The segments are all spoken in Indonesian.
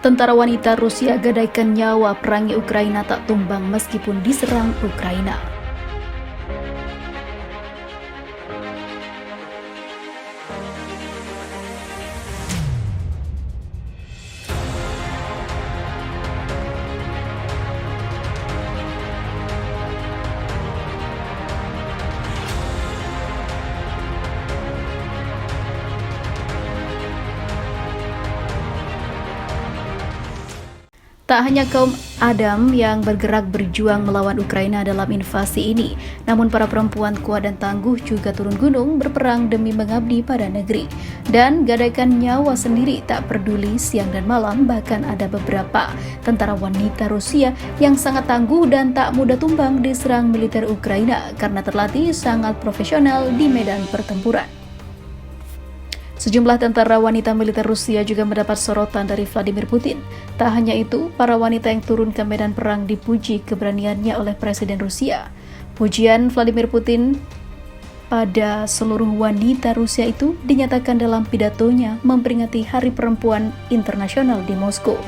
Tentara wanita Rusia gadaikan nyawa, perangi Ukraina tak tumbang meskipun diserang Ukraina. Tak hanya kaum Adam yang bergerak berjuang melawan Ukraina dalam invasi ini, namun para perempuan kuat dan tangguh juga turun gunung berperang demi mengabdi pada negeri dan gadaikan nyawa sendiri tak peduli siang dan malam. Bahkan ada beberapa tentara wanita Rusia yang sangat tangguh dan tak mudah tumbang diserang militer Ukraina karena terlatih sangat profesional di medan pertempuran. Sejumlah tentara wanita militer Rusia juga mendapat sorotan dari Vladimir Putin. Tak hanya itu, para wanita yang turun ke medan perang dipuji keberaniannya oleh Presiden Rusia. Pujian Vladimir Putin pada seluruh wanita Rusia itu dinyatakan dalam pidatonya memperingati Hari Perempuan Internasional di Moskow.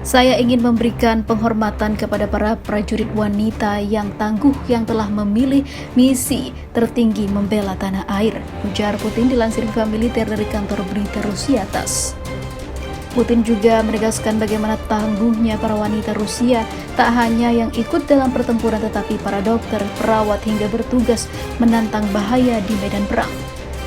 Saya ingin memberikan penghormatan kepada para prajurit wanita yang tangguh yang telah memilih misi tertinggi membela tanah air, ujar Putin dilansir Viva Militer dari kantor berita Rusia TASS. Putin juga menegaskan bagaimana tangguhnya para wanita Rusia, tak hanya yang ikut dalam pertempuran tetapi para dokter, perawat hingga bertugas menantang bahaya di medan perang.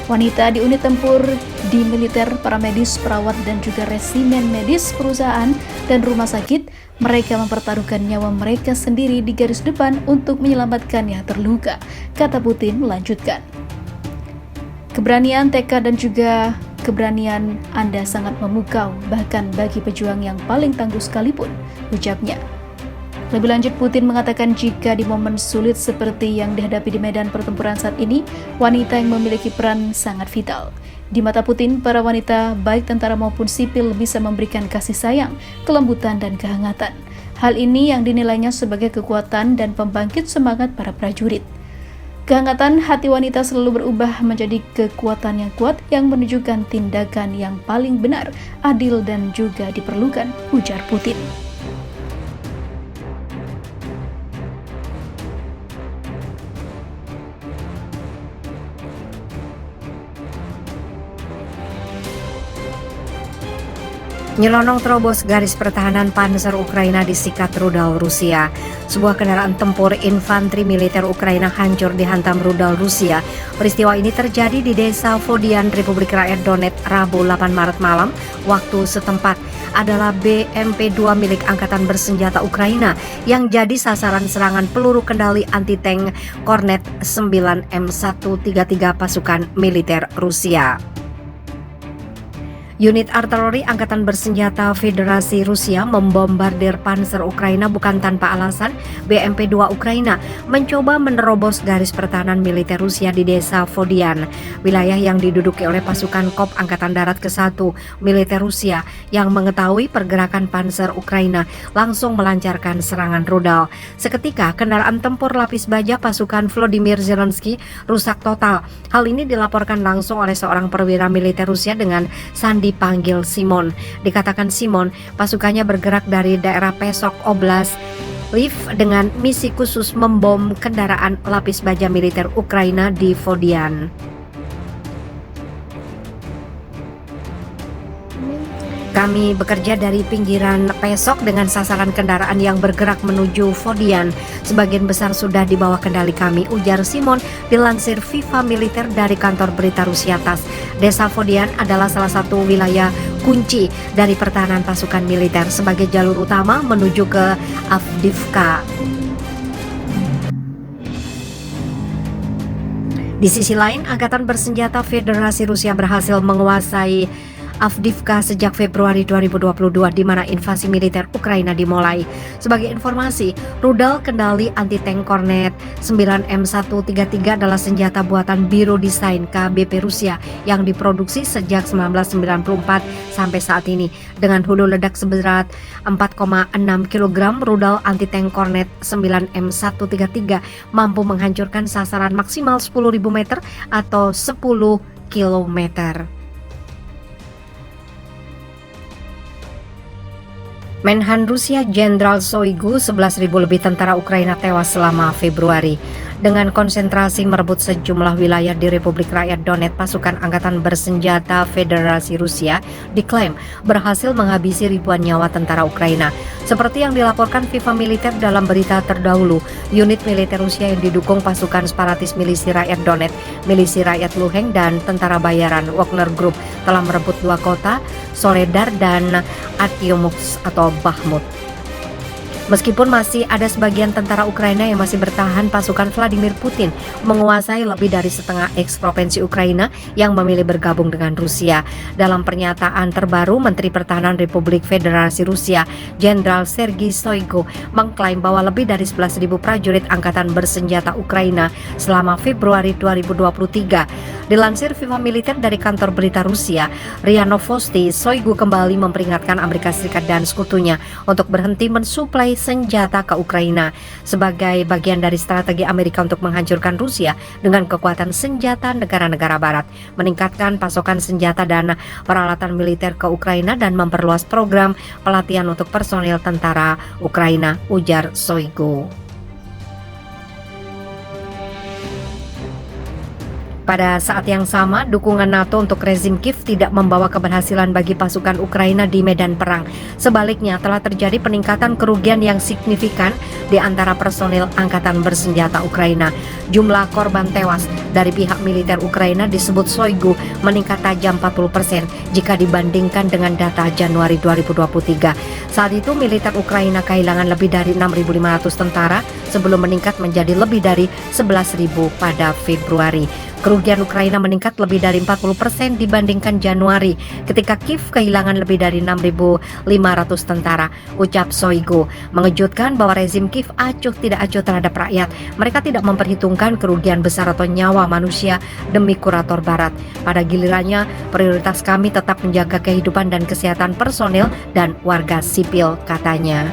Wanita di unit tempur, di militer, para medis, perawat, dan juga resimen medis perusahaan dan rumah sakit, mereka mempertaruhkan nyawa mereka sendiri di garis depan untuk menyelamatkan yang terluka, kata Putin melanjutkan. Keberanian, tekad, dan juga keberanian Anda sangat memukau, bahkan bagi pejuang yang paling tangguh sekalipun, ucapnya. Lebih lanjut, Putin mengatakan jika di momen sulit seperti yang dihadapi di medan pertempuran saat ini, wanita yang memiliki peran sangat vital. Di mata Putin, para wanita, baik tentara maupun sipil, bisa memberikan kasih sayang, kelembutan, dan kehangatan. Hal ini yang dinilainya sebagai kekuatan dan pembangkit semangat para prajurit. Kehangatan hati wanita selalu berubah menjadi kekuatan yang kuat yang menunjukkan tindakan yang paling benar, adil, dan juga diperlukan, ujar Putin. Nyelonong terobos garis pertahanan panzer Ukraina disikat rudal Rusia. Sebuah kendaraan tempur infanteri militer Ukraina hancur dihantam rudal Rusia. Peristiwa ini terjadi di desa Vodian, Republik Rakyat Donetsk, Rabu 8 Maret malam, waktu setempat. Adalah BMP-2 milik Angkatan Bersenjata Ukraina yang jadi sasaran serangan peluru kendali anti-tank Kornet 9 M133 pasukan militer Rusia. Unit artileri Angkatan Bersenjata Federasi Rusia membombardir panzer Ukraina bukan tanpa alasan. BMP-2 Ukraina mencoba menerobos garis pertahanan militer Rusia di desa Vodian, wilayah yang diduduki oleh pasukan KOP Angkatan Darat ke-1 militer Rusia yang mengetahui pergerakan panzer Ukraina langsung melancarkan serangan rudal. Seketika kendaraan tempur lapis baja pasukan Volodymyr Zelensky rusak total. Hal ini dilaporkan langsung oleh seorang perwira militer Rusia dengan sandi dipanggil Simon. Dikatakan Simon, pasukannya bergerak dari daerah Pesok Oblast Lviv dengan misi khusus membom kendaraan lapis baja militer Ukraina di Vodian. Kami bekerja dari pinggiran Pesok dengan sasaran kendaraan yang bergerak menuju Vodian. Sebagian besar sudah di bawah kendali kami, ujar Simon dilansir Viva Militer dari kantor berita Rusia TASS. Desa Vodian adalah salah satu wilayah kunci dari pertahanan pasukan militer sebagai jalur utama menuju ke Avdiivka. Di sisi lain, Angkatan Bersenjata Federasi Rusia berhasil menguasai Avdiivka sejak Februari 2022 di mana invasi militer Ukraina dimulai. Sebagai informasi, rudal kendali anti-tank Kornet 9 M133 adalah senjata buatan Biro Desain KBP Rusia yang diproduksi sejak 1994 sampai saat ini. Dengan hulu ledak seberat 4,6 kg, rudal anti-tank Kornet 9 M133 mampu menghancurkan sasaran maksimal 10.000 meter atau 10 km. Menhan Rusia Jenderal Shoigu, 11.000 lebih tentara Ukraina tewas selama Februari. Dengan konsentrasi merebut sejumlah wilayah di Republik Rakyat Donetsk, pasukan angkatan bersenjata Federasi Rusia diklaim berhasil menghabisi ribuan nyawa tentara Ukraina. Seperti yang dilaporkan Viva Militer dalam berita terdahulu, unit militer Rusia yang didukung pasukan separatis milisi rakyat Donetsk, milisi rakyat Luhansk, dan tentara bayaran Wagner Group telah merebut dua kota, Soledar dan Artyomivsk atau Bakhmut. Meskipun masih ada sebagian tentara Ukraina yang masih bertahan, pasukan Vladimir Putin menguasai lebih dari setengah eks-provinsi Ukraina yang memilih bergabung dengan Rusia. Dalam pernyataan terbaru, Menteri Pertahanan Republik Federasi Rusia, Jenderal Sergei Shoigu, mengklaim bahwa lebih dari 11.000 prajurit angkatan bersenjata Ukraina selama Februari 2023. Dilansir Viva Militer dari kantor berita Rusia, RIA Novosti, Shoigu kembali memperingatkan Amerika Serikat dan sekutunya untuk berhenti mensuplai senjata ke Ukraina sebagai bagian dari strategi Amerika untuk menghancurkan Rusia dengan kekuatan senjata negara-negara barat, meningkatkan pasokan senjata dan peralatan militer ke Ukraina dan memperluas program pelatihan untuk personil tentara Ukraina, ujar Shoigu. Pada saat yang sama, dukungan NATO untuk rezim Kiev tidak membawa keberhasilan bagi pasukan Ukraina di medan perang. Sebaliknya, telah terjadi peningkatan kerugian yang signifikan di antara personil angkatan bersenjata Ukraina. Jumlah korban tewas dari pihak militer Ukraina disebut Shoigu meningkat tajam 40% jika dibandingkan dengan data Januari 2023. Saat itu, militer Ukraina kehilangan lebih dari 6.500 tentara sebelum meningkat menjadi lebih dari 11.000 pada Februari. Kerugian Ukraina meningkat lebih dari 40% dibandingkan Januari ketika Kiev kehilangan lebih dari 6.500 tentara, ucap Shoigu. Mengejutkan bahwa rezim Kiev acuh tidak acuh terhadap rakyat. Mereka tidak memperhitungkan kerugian besar atau nyawa manusia demi kurator barat. Pada gilirannya, prioritas kami tetap menjaga kehidupan dan kesehatan personil dan warga sipil, katanya.